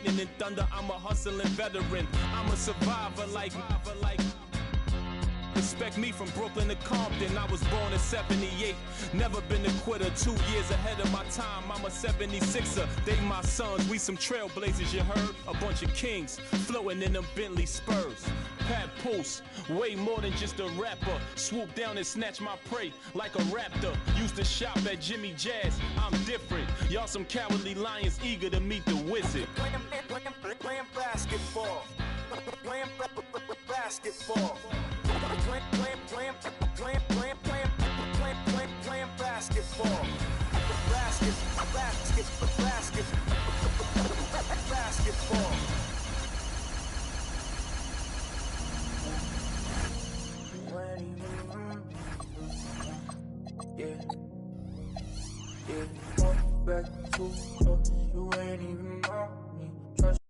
lightning and thunder, I'm a hustling veteran. I'm a survivor like Respect me from Brooklyn to Compton. I was born in 78. Never been a quitter. 2 years ahead of my time. I'm a 76er. They my sons. We some trailblazers, you heard? A bunch of kings floating in them Bentley Spurs. Pat Pulse, way more than just a rapper. Swoop down and snatch my prey like a raptor. Used to shop at Jimmy Jazz. I'm different. Y'all some cowardly lions eager to meet the wizard. Playing basketball. Playing basketball. Playing basketball. Basketball. Yeah. Back to you ain't even on me. Trust.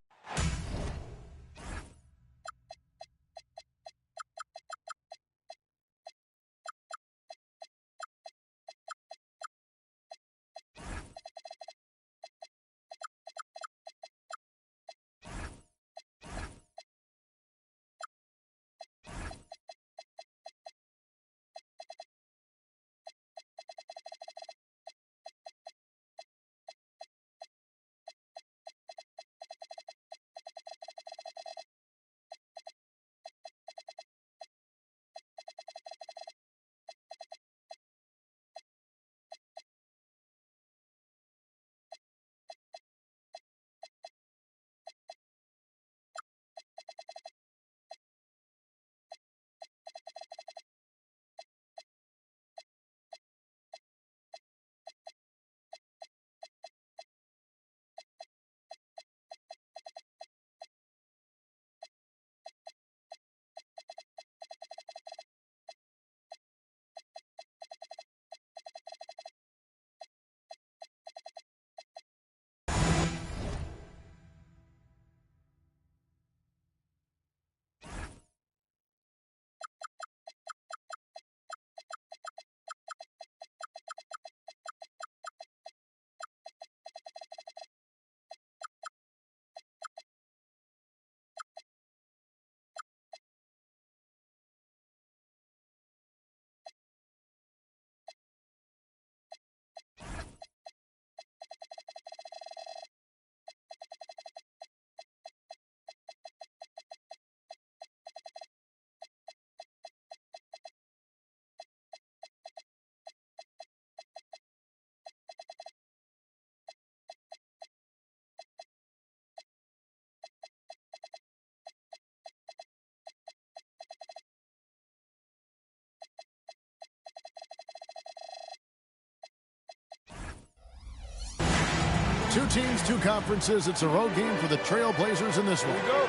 Two teams, two conferences. It's a road game for the Trailblazers in this one. Here we go.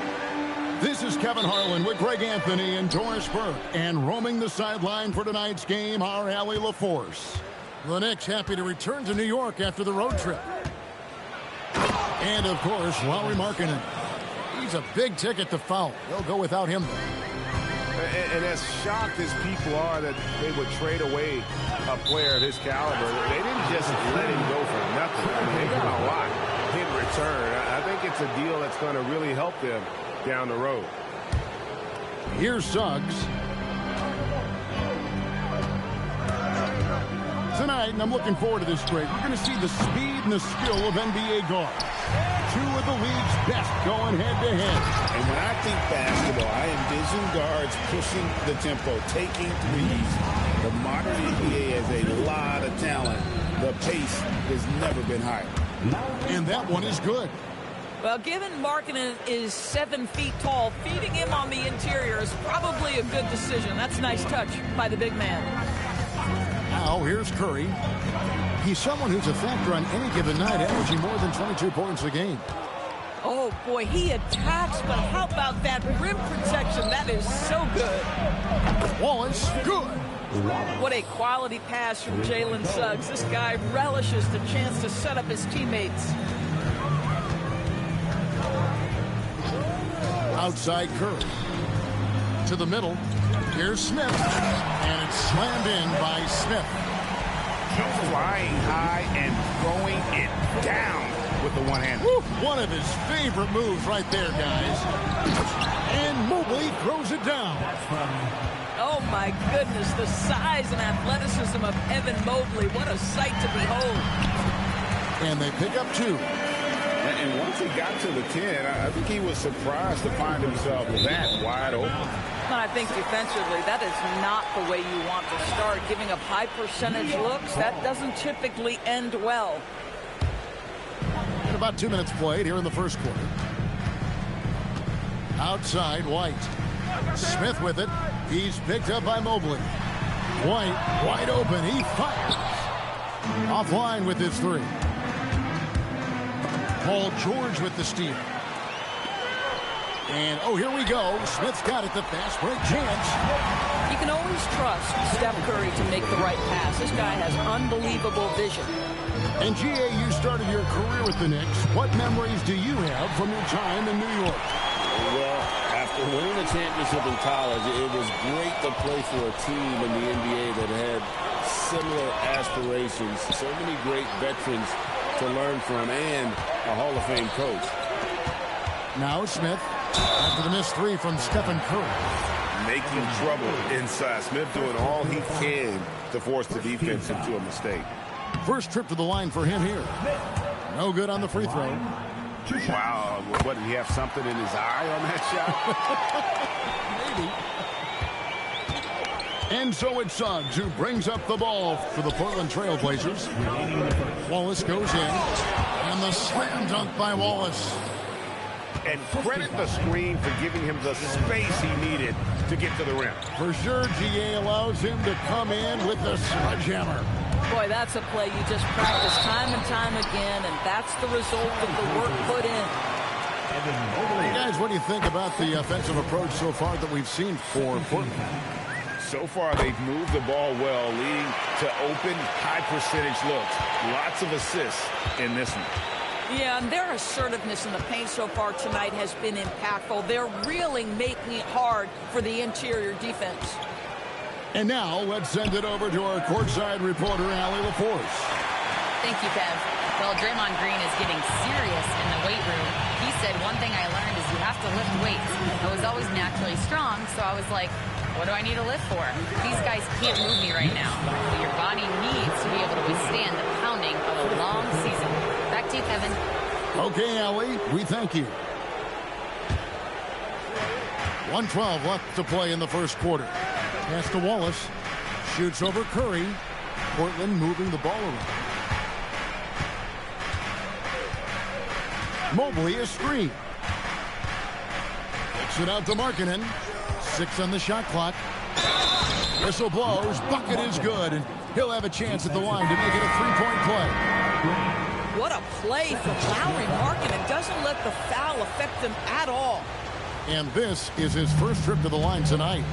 This is Kevin Harlan with Greg Anthony and Doris Burke. And roaming the sideline for tonight's game, our Allie LaForce. The Knicks happy to return to New York after the road trip. And, of course, Lauri Markkanen. He's a big ticket to foul. They'll go without him, though. And as shocked as people are that they would trade away a player of his caliber, they didn't just let him go for nothing. I mean, they got a lot in return. I think it's a deal that's going to really help them down the road. Here's Suggs. Tonight, and I'm looking forward to this break, we're going to see the speed and the skill of NBA guards. Two of the league's best going head-to-head. And when I think basketball, I envision guards pushing the tempo, taking threes. The modern NBA has a lot of talent. The pace has never been higher. And that one is good. Well, given Markkanen is 7 feet tall, feeding him on the interior is probably a good decision. That's a nice touch by the big man. Now, here's Curry. He's someone who's a factor on any given night, averaging more than 22 points a game. Oh, boy, he attacks, but how about that rim protection? That is so good. Wallace, good. What a quality pass from Jalen Suggs. This guy relishes the chance to set up his teammates. Outside Curry. To the middle. Here's Smith. And it's slammed in by Smith. Flying high and throwing it down. with the one-hander. One of his favorite moves right there, guys. And Mobley throws it down. Oh, my goodness, the size and athleticism of Evan Mobley. What a sight to behold. And they pick up 2. And once he got to the 10, I think he was surprised to find himself that wide open. And I think defensively, that is not the way you want to start. Giving up high percentage looks, that doesn't typically end well. And about 2 minutes played here in the first quarter. Outside, White. Smith with it. He's picked up by Mobley. White, wide open. He fires. Offline with his 3. Paul George with the steal. And, oh, here we go. Smith's got it. The fast break chance. You can always trust Steph Curry to make the right pass. This guy has unbelievable vision. And, G.A., you started your career with the Knicks. What memories do you have from your time in New York? Well, after winning a championship in college, it was great to play for a team in the NBA that had similar aspirations. So many great veterans to learn from, and a Hall of Fame coach. Now Smith, after the missed 3 from Stephen Curry. Making trouble inside. Smith doing all he can to force the defense into a mistake. First trip to the line for him here. No good on the free throw. Wow, what, did he have something in his eye on that shot? Maybe. And so it's Suggs who brings up the ball for the Portland Trail Blazers. Wallace goes in, and the slam dunk by Wallace. And credit the screen for giving him the space he needed to get to the rim. For sure, GA allows him to come in with the sledgehammer. Boy, that's a play you just practice time and time again, and that's the result of the work put in. Hey guys, what do you think about the offensive approach so far that we've seen for Portland? So far, they've moved the ball well, leading to open, high-percentage looks. Lots of assists in this one. Yeah, and their assertiveness in the paint so far tonight has been impactful. They're really making it hard for the interior defense. And now, let's send it over to our courtside reporter, Allie LaForce. Thank you, Kev. Well, Draymond Green is getting serious in the weight room. He said, one thing I learned is you have to lift weights. I was always naturally strong, so I was like, what do I need to lift for? These guys can't move me right now. But your body needs to be able to withstand the pounding of a long season. Back to you, Kevin. Okay, Allie, we thank you. 1:12 left to play in the first quarter. Pass to Wallace. Shoots over Curry. Portland moving the ball around. Mobley a screen. Kicks it out to Markkanen. 6 on the shot clock. Whistle blows. Bucket is good. And he'll have a chance at the line to make it a 3-point play. What a play from Lauri Markkanen. Doesn't let the foul affect him at all. And this is his first trip to the line tonight.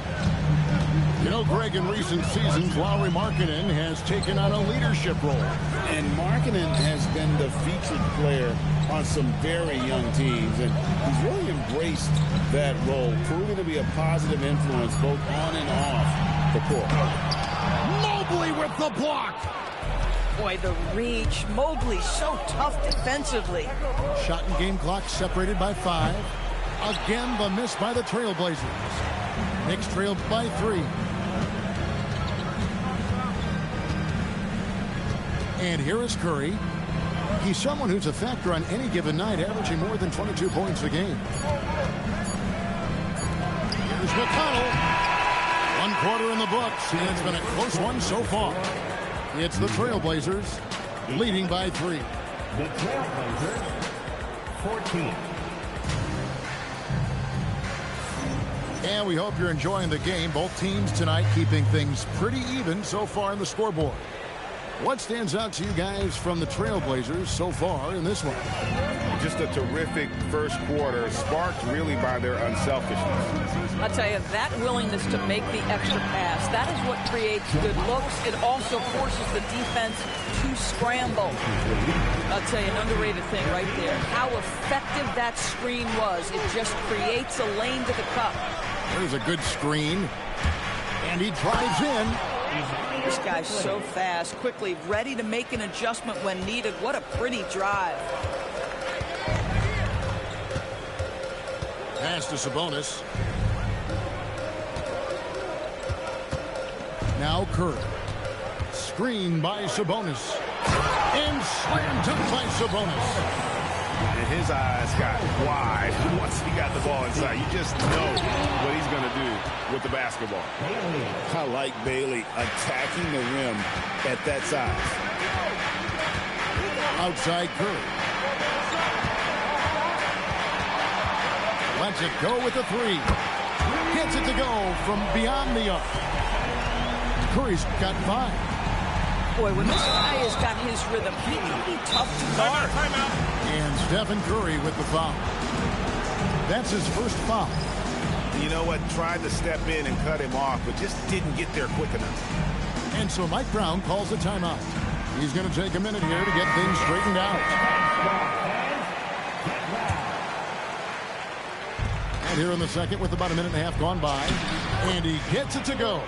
You know, Greg, in recent seasons, Lauri Markkanen has taken on a leadership role. And Markkanen has been the featured player on some very young teams. And he's really embraced that role, proving to be a positive influence both on and off the court. Mobley with the block. Boy, the reach. Mobley so tough defensively. Shot and game clock separated by 5. Again, the miss by the Trailblazers. Knicks trailed by 3. And here is Curry. He's someone who's a factor on any given night, averaging more than 22 points a game. Here's McConnell. 1 quarter in the books, and it's been a close one so far. It's the Trailblazers leading by 3. The Trailblazers, 14. And we hope you're enjoying the game. Both teams tonight keeping things pretty even so far in the scoreboard. What stands out to you guys from the Trailblazers so far in this one? Just a terrific first quarter, sparked really by their unselfishness. I'll tell you, that willingness to make the extra pass, that is what creates good looks. It also forces the defense to scramble. I'll tell you, an underrated thing right there. How effective that screen was. It just creates a lane to the cup. There's a good screen. And he drives in. This guy's so fast, quickly, ready to make an adjustment when needed. What a pretty drive. Pass to Sabonis. Now Curry. Screen by Sabonis. And slam dunk by Sabonis. And his eyes got wide once he got the ball inside. You just know what he's going to do with the basketball. I like Bailey attacking the rim at that size. Outside Curry. Lets it go with the three. Gets it to go from beyond the arc. Curry's got 5. Boy, when this guy has got his rhythm, he can be tough to guard. And Stephen Curry with the foul. That's his first foul. You know what? Tried to step in and cut him off, but just didn't get there quick enough. And so Mike Brown calls a timeout. He's going to take a minute here to get things straightened out. And here in the second with about a minute and a half gone by. And he gets it to go.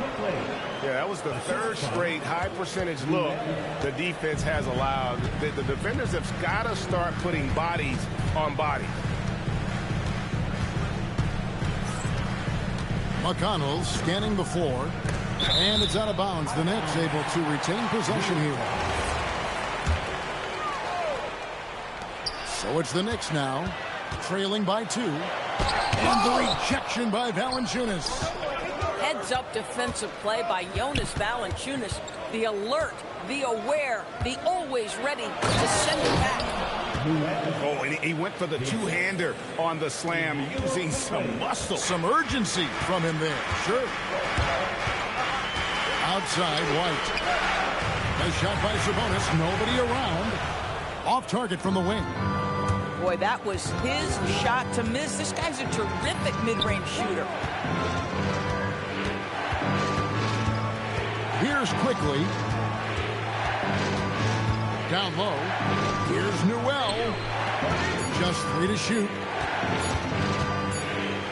Yeah, that was the third straight high percentage look the defense has allowed. The defenders have got to start putting bodies on bodies. McConnell scanning the floor. And it's out of bounds. The Knicks able to retain possession here. So it's the Knicks now, trailing by 2. And the rejection by Valanciunas. Heads-up defensive play by Jonas Valanciunas. The alert, the aware, the always ready to send it back. Oh, and he went for the two-hander on the slam, using some muscle. Some urgency from him there, sure. Outside, White. Nice shot by Sabonis, nobody around. Off target from the wing. Boy, that was his shot to miss. This guy's a terrific mid-range shooter. Here's Quickly. Down low. Here's Newell. Just 3 to shoot.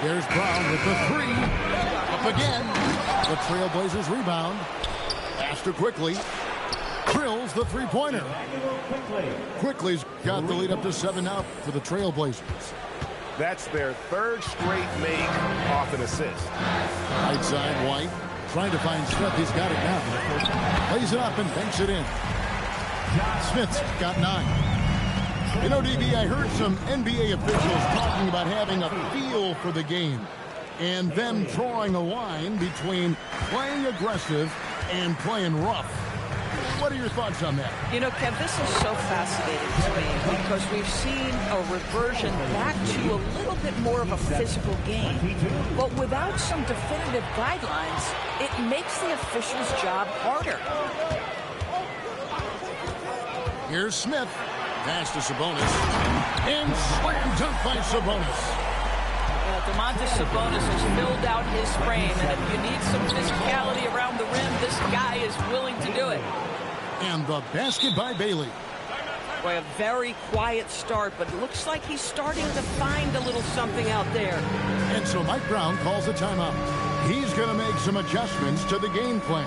There's Brown with the 3. Up again. The Trailblazers rebound. Pass to Quickly. Drills the three-pointer. Quickly's got the lead up to 7 now for the Trailblazers. That's their third straight make off an assist. Right side, White. Trying to find Smith. He's got it now. Lays it up and banks it in. Smith's got 9. You know, DB, I heard some NBA officials talking about having a feel for the game and then drawing a line between playing aggressive and playing rough. What are your thoughts on that? You know, Kev, this is so fascinating to me because we've seen a reversion back to a little bit more of a physical game. But without some definitive guidelines, it makes the official's job harder. Here's Smith. Pass to Sabonis. And slam dunk by Sabonis. Domantas Sabonis has filled out his frame, and if you need some physicality around the rim, this guy is willing to do it. And the basket by Bailey. Boy, a very quiet start, but it looks like he's starting to find a little something out there. And so Mike Brown calls a timeout. He's going to make some adjustments to the game plan.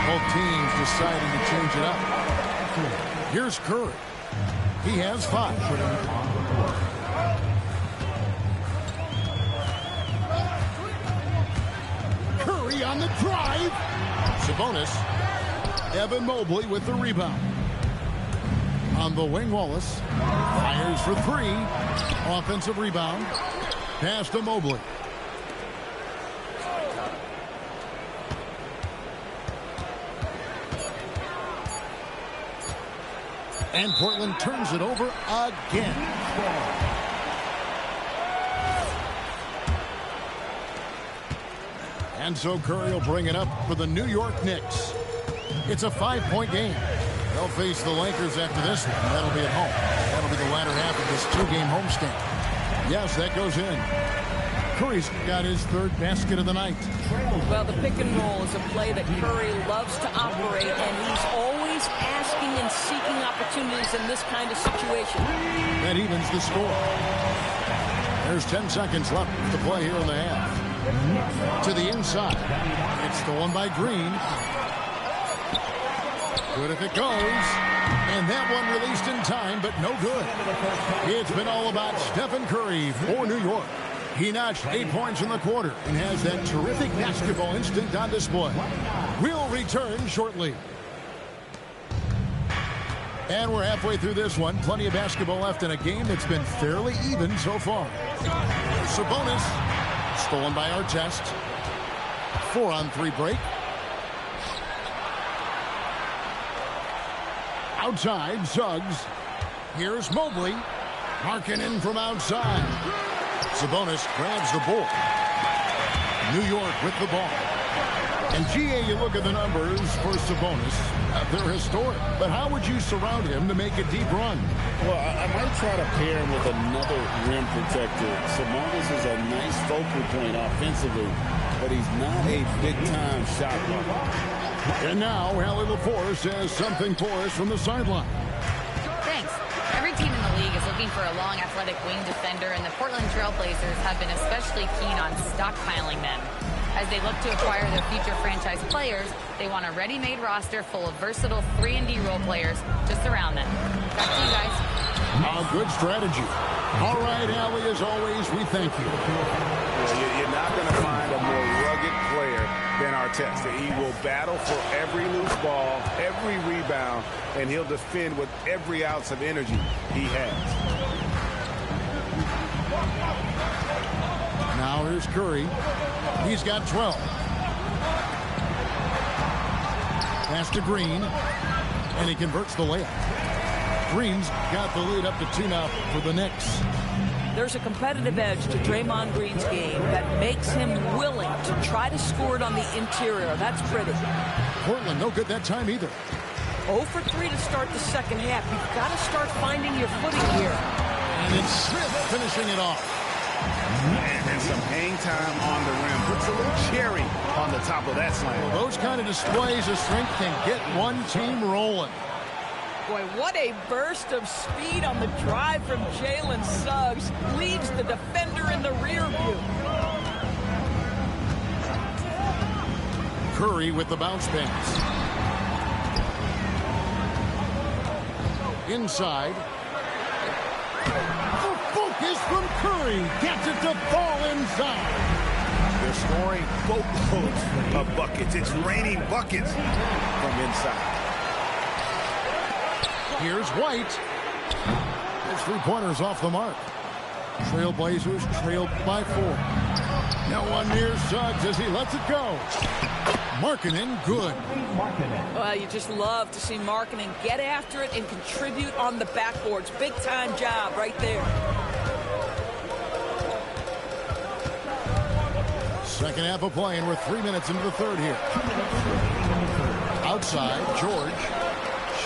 Both teams deciding to change it up. Here's Curry. He has 5. Curry on the drive. Sabonis. Evan Mobley with the rebound. On the wing, Wallace. Fires for 3. Offensive rebound. Pass to Mobley. And Portland turns it over again. And so Curry will bring it up for the New York Knicks. It's a 5-point game. They'll face the Lakers after this one. That'll be at home. That'll be the latter half of this 2-game homestand. Yes, that goes in. Curry's got his 3rd basket of the night. Well, the pick and roll is a play that Curry loves to operate, and he's always asking and seeking opportunities in this kind of situation. That evens the score. There's 10 seconds left to play here in the half. To the inside. It's stolen by Green. Good if it goes. And that one released in time, but no good. It's been all about Stephen Curry for New York. He notched 8 points in the quarter and has that terrific basketball instinct on display. We'll return shortly. And we're halfway through this one. Plenty of basketball left in a game that's been fairly even so far. Sabonis, stolen by Artest. 4-on-3 break. Outside, Suggs. Here's Mobley. Markkanen from outside. Sabonis grabs the ball. New York with the ball. And GA, you look at the numbers for Sabonis. They're historic. But how would you surround him to make a deep run? Well, I might try to pair him with another rim protector. Sabonis is a nice focal point offensively, but he's not a big-time shot blocker. And now, Allie LaForce has something for us from the sideline. Thanks. Every team in the league is looking for a long, athletic wing defender, and the Portland Trail Blazers have been especially keen on stockpiling them. As they look to acquire their future franchise players, they want a ready-made roster full of versatile 3-and-D role players to surround them. Back to you guys. A good strategy. All right, Allie, as always, we thank you. You're not going to find a more rugged player than Artest. He will battle for every loose ball, every rebound, and he'll defend with every ounce of energy he has. Now here's Curry. He's got 12. Pass to Green, and he converts the layup. Green's got the lead up to 2 now for the Knicks. There's a competitive edge to Draymond Green's game that makes him willing to try to score it on the interior. That's pretty. Portland, no good that time either. 0 for 3 to start the second half. You've got to start finding your footing here. And it's Smith finishing it off. And some hang time on the rim. Puts a little cherry on the top of that slam. Well, those kind of displays of strength can get one team rolling. Boy, what a burst of speed on the drive from Jalen Suggs. Leaves the defender in the rear view. Curry with the bounce pass. Inside. The focus from Curry. Gets it to fall inside. They're scoring boatloads of buckets. It's raining buckets from inside. Here's White. His 3-pointers off the mark. Trailblazers trailed by 4. No one near Suggs as he lets it go. Markkanen, good. Well, you just love to see Markkanen get after it and contribute on the backboards. Big-time job right there. Second half of play, and we're 3 minutes into the third here. Outside, George.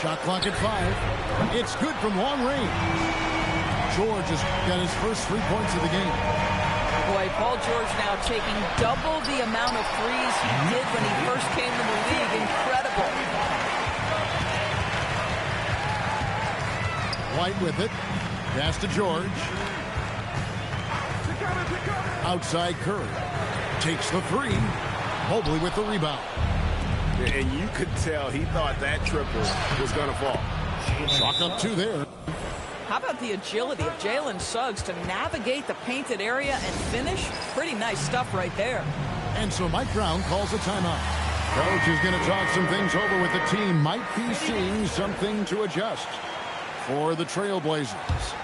Shot clock at 5. It's good from long range. George has got his first 3 points of the game. Boy, Paul George now taking double the amount of threes he did when he first came to the league. Incredible. White with it. Pass to George. Outside Curry. Takes the 3. Mobley with the rebound. And you could tell he thought that triple was going to fall. Chalk up 2 there. How about the agility of Jalen Suggs to navigate the painted area and finish? Pretty nice stuff right there. And so Mike Brown calls a timeout. Coach is going to talk some things over with the team. Might be seeing something to adjust for the Trailblazers.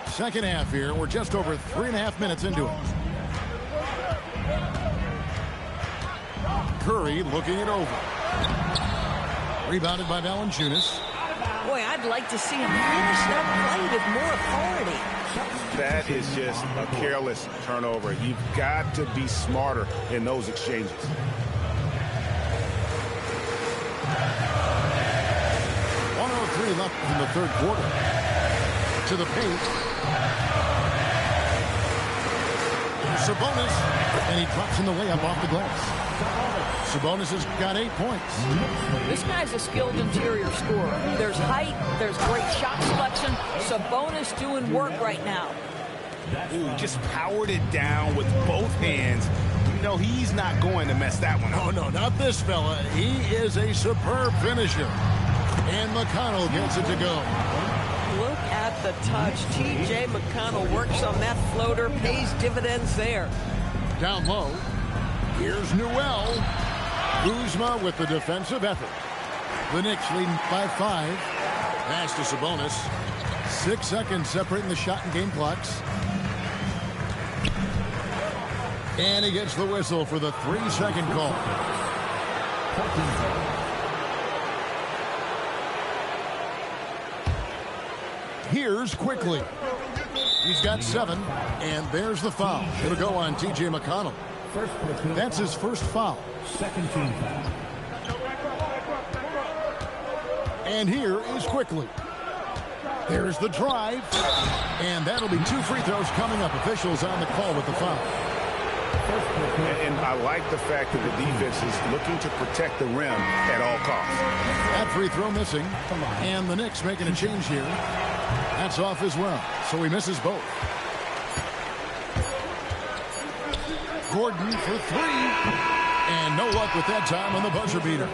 Second half here. We're just over 3.5 minutes into it. Curry looking it over. Rebounded by Valanciunas. Boy, I'd like to see him finish that play with more authority. That is just a careless turnover. You've got to be smarter in those exchanges. .103 left in the third quarter. To the paint. Sabonis, and he drops in the layup off the glass. Sabonis has got 8 points. This guy's a skilled interior scorer. There's height, there's great shot selection. Sabonis doing work right now. Ooh, just powered it down with both hands. You know he's not going to mess that one up. Oh, no, not this fella. He is a superb finisher. And McConnell gets it to go. Look at the touch. T.J. McConnell works on that floater, pays dividends there. Down low. Here's Newell. Kuzma with the defensive effort. The Knicks leading by 5. Pass to Sabonis. 6 seconds separating the shot and game clocks. And he gets the whistle for the 3-second call. Here's Quickly. He's got 7, and there's the foul. It'll go on T.J. McConnell. That's his first foul. Second team foul. And here is Quickly. There's the drive. And that'll be 2 free throws coming up. Officials on the call with the foul. And I like the fact that the defense is looking to protect the rim at all costs. That free throw missing. And the Knicks making a change here. That's off as well. So he misses both. Gordon for 3. And no luck with that time on the buzzer beater.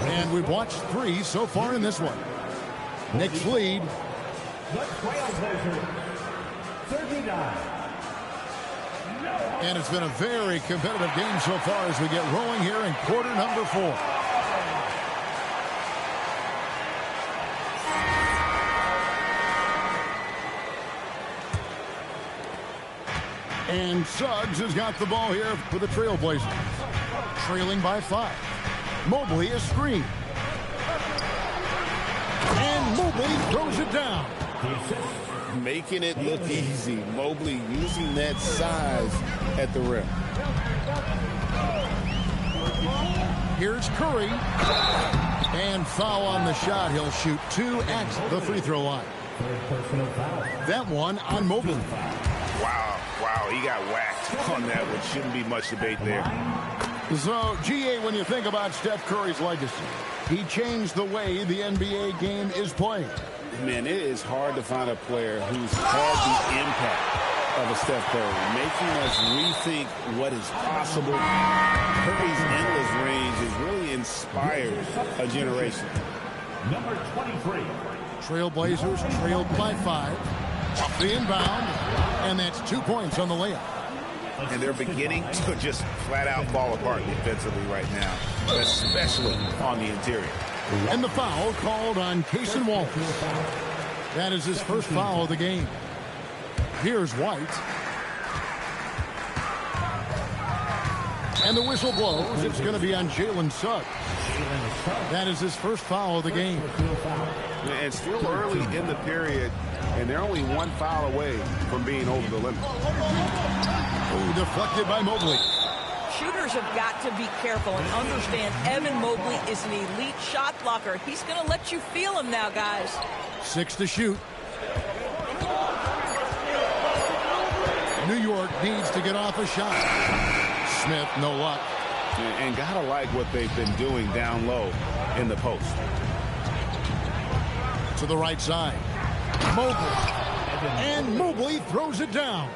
And we've watched 3 so far in this one. Knicks lead. The Trailblazers, 39. And it's been a very competitive game so far as we get rolling here in quarter number 4. And Suggs has got the ball here for the Trailblazers. Trailing by 5. Mobley a screen. And Mobley throws it down. Making it look easy. Mobley using that size at the rim. Here's Curry. And foul on the shot. He'll shoot 2 at the free throw line. That one on Mobley. Wow, he got whacked on that one. Shouldn't be much debate there. So, GA, when you think about Steph Curry's legacy, he changed the way the NBA game is played. Man, it is hard to find a player who's had the impact of a Steph Curry, making us rethink what is possible. Curry's endless range has really inspired a generation. Number 23. Trailblazers trailed by 5. Off the inbound, and that's 2 points on the layup. And they're beginning to just flat out fall apart defensively right now, especially on the interior. And the foul called on Cason Wallace. That is his first foul of the game. Here's White. And the whistle blows. It's going to be on Jalen Suggs. That is his first foul of the game. And still early in the period, and they're only 1 foul away from being over the limit. Oh, deflected by Mobley. Shooters have got to be careful and understand Evan Mobley is an elite shot blocker. He's going to let you feel him now, guys. 6 to shoot. New York needs to get off a shot. Smith, no luck. And gotta like what they've been doing down low in the post. To the right side. Mobley. And Mobley throws it down.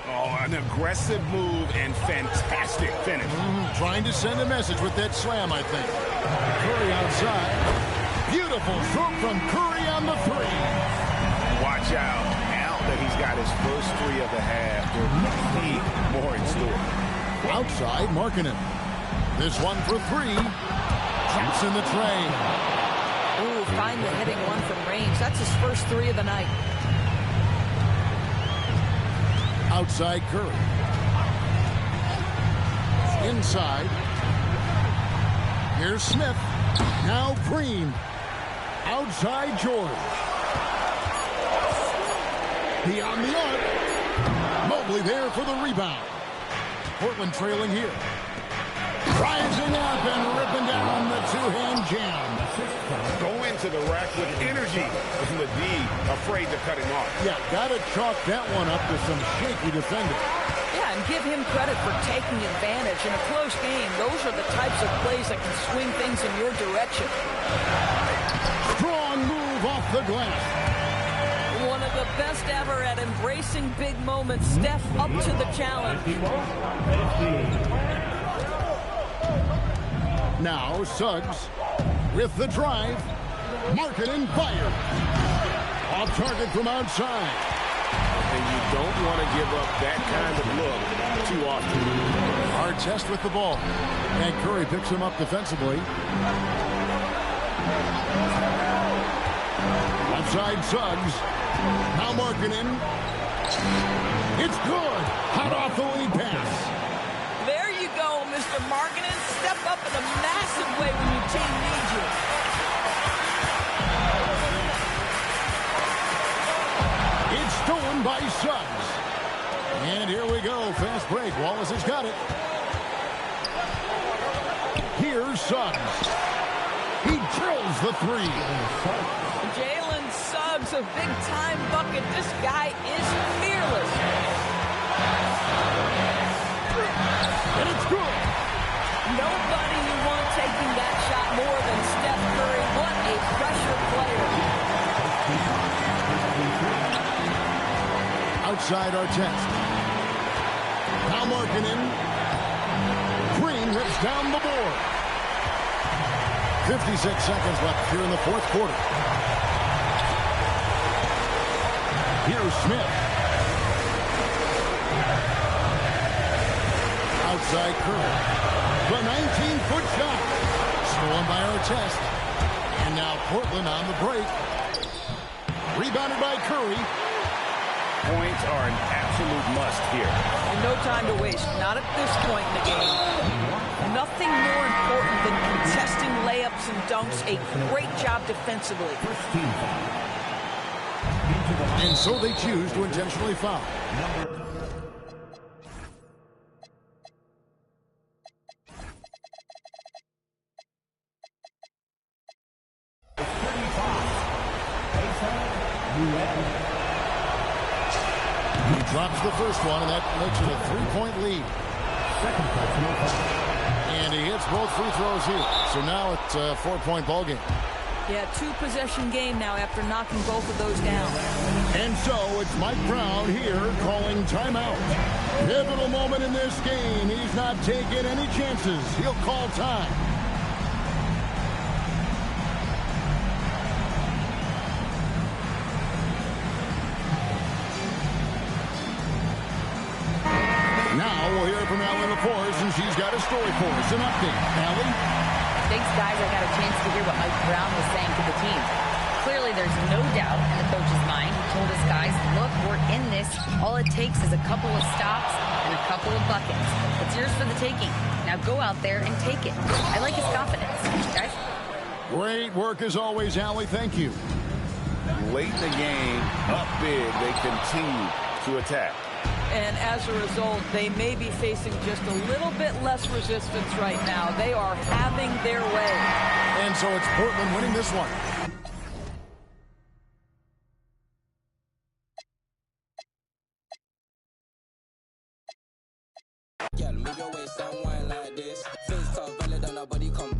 Oh, an aggressive move and fantastic finish. Trying to send a message with that slam, I think. Curry outside. Beautiful stroke from Curry on the 3. Watch out. Now that he's got his first 3 of the half, there must be more in store. Outside, Markkanen. This one for 3. Traps in the tray. Ooh, finally hitting one from range. That's his first 3 of the night. Outside Curry. Inside. Here's Smith. Now Green. Outside George. Beyond the arc. Mobley there for the rebound. Portland trailing here. Rising up and ripping down the 2-hand jam. Go into the rack with energy. And the D afraid to cut him off. Yeah, gotta chalk that one up to some shaky defending. Yeah, and give him credit for taking advantage. In a close game, those are the types of plays that can swing things in your direction. Strong move off the glass. One of the best ever at embracing big moments. Steph up to the challenge. Now Suggs with the drive. Markkanen fired. Off target from outside. And you don't want to give up that kind of look too often. Artest with the ball. And Curry picks him up defensively. Outside Suggs. Now Markkanen. It's good. Hot off the lead pass. There you go, Mr. Markkanen. Step up in a massive way when your team needs you. It's stolen by Suggs. And here we go. Fast break. Wallace has got it. Here's Suggs. He drills the three. Jalen Suggs, a big-time bucket. This guy is fearless. And it's good. Nobody you want taking that shot more than Steph Curry. What a pressure player. Outside Artest. Now Markkanen. Green rips down the board. 56 seconds left here in the fourth quarter. Here's Smith. Outside Curry. The 19-foot shot. Stolen by Artest. And now Portland on the break. Rebounded by Curry. Points are an absolute must here. And no time to waste. Not at this point in the game. Nothing more important than contesting layups and dunks. A great job defensively. And so they choose to intentionally foul. He drops the first one, and that makes it a three-point lead. And he hits both free throws here. So now it's a four-point ball game. Yeah, two-possession game now after knocking both of those down. And so it's Mike Brown here calling timeout. Pivotal moment in this game. He's not taking any chances. He'll call time. Now we'll hear from Allie LaForce, and she's got a story for us. An update. Allie? Thanks, guys. I got a chance to hear what Mike Brown was saying to the team. Clearly, there's no doubt in the coach's mind. He told us, guys, look, we're in this. All it takes is a couple of stops and a couple of buckets. It's yours for the taking. Now go out there and take it. I like his confidence. Guys? Great work as always, Allie. Thank you. Late in the game, up big, they continue to attack. And as a result, they may be facing just a little bit less resistance right now. They are having their way. And so it's Portland winning this one. Girl, move your waist and wine like this. Face tough, valid on our body, come